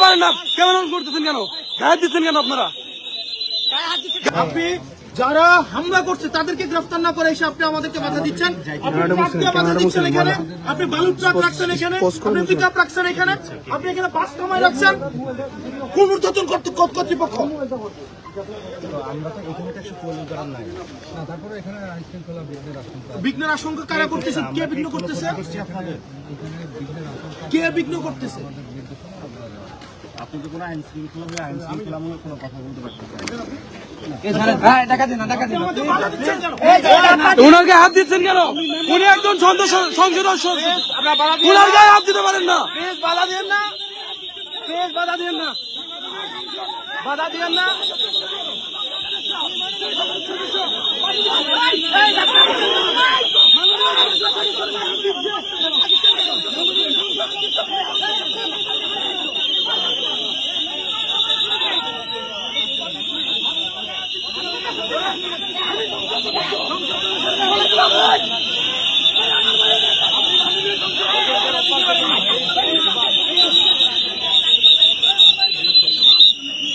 পারেন না, কেমন করতেছেন কেন? গায়ে দিচ্ছেন কেন আপনারা? আপনি যারা হামলা করছে তাদেরকে গ্রেফতার না করে এসে আপনি আমাদেরকে বাধা দিচ্ছেন। আপনি বাধা দিচ্ছেন এখানে, আপনি বালু ট্রাক রাখছেন এখানে, আপনি পিকআপ রাখছেন এখানে, আপনি এখানে বাস কামাই রাখছেন। কোন ঊর্ধ্বতন কর্তৃপক্ষ? বিঘ্নের আশঙ্কা কারা করতেছে? কে বিঘ্ন করতেছে? কে বিঘ্ন করতেছে? আপনি তো কোনো আইন শৃঙ্খলামূলক কোনো কথা বলতে পারছেন ওনাকে হাত দিচ্ছেন কেন? উনি একজন সংসদ ওনার গায়ে হাত দিতে পারেন না। বাধা দিয়েন না, বাধা দিয়েন না, বাধা দিয়েন না।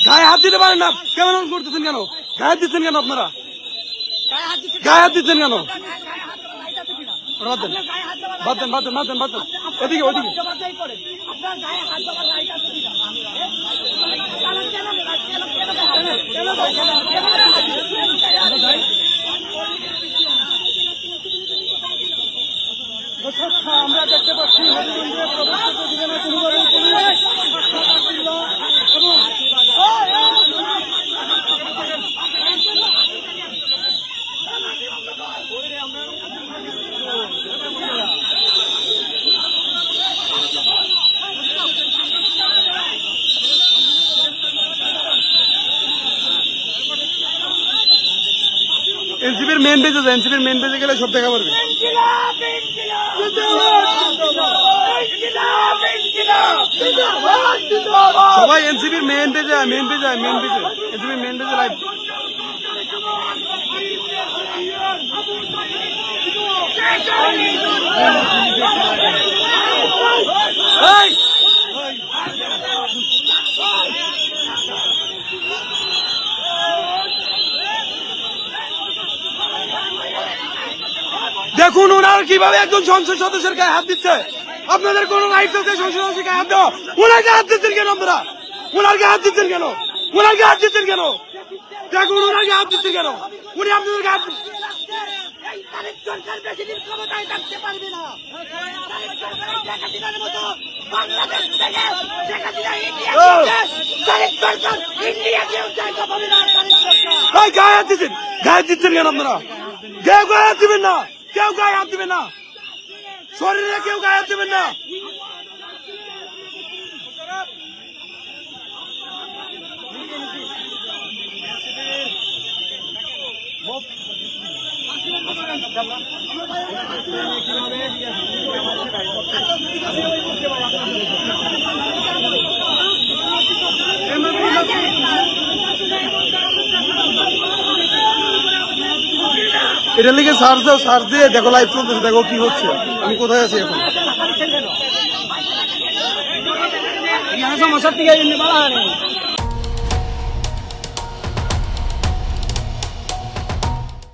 গায়ে হাত দিতে পারেন না, কেমন করতেছেন কেন? গায়ে দিচ্ছেন কেন আপনারা? গায়ে হাত দিচ্ছেন কেন? বাদ দেন। ওদিকে আমরা দেখতে পাচ্ছি এনসিপির মেন পেজে গেলে সব দেখা পারবে। সবাই এনসিপির মেন পেজে এনসিপির মেন পেজে লাইভ। দেখুন ওনার কিভাবে একজন সংসদ সদস্যের গায়ে হাত দিচ্ছে। আপনাদের কোন রাইট আছে সংসদ সদস্যের গায়ে হাত দেওয়া? ওনার গায়ে হাত দিচ্ছেন কেন আপনারা? ওনার গায়ে হাত দিচ্ছেন কেন? দেখুন ওনার গায়ে হাত দিচ্ছেন কেন? উনি আপনাদের গায়ে হাত গায়ে দিচ্ছেন কেন আপনারা? কেউ গায়ে হাত দিবেন না, শরীরে কেউ গায়ে হাত দিবেন না। এটা লিখে সার্চ দিয়ে দেখো লাইভ চলতেছে, দেখো কি হচ্ছে, আমি কোথায় আছি এখন।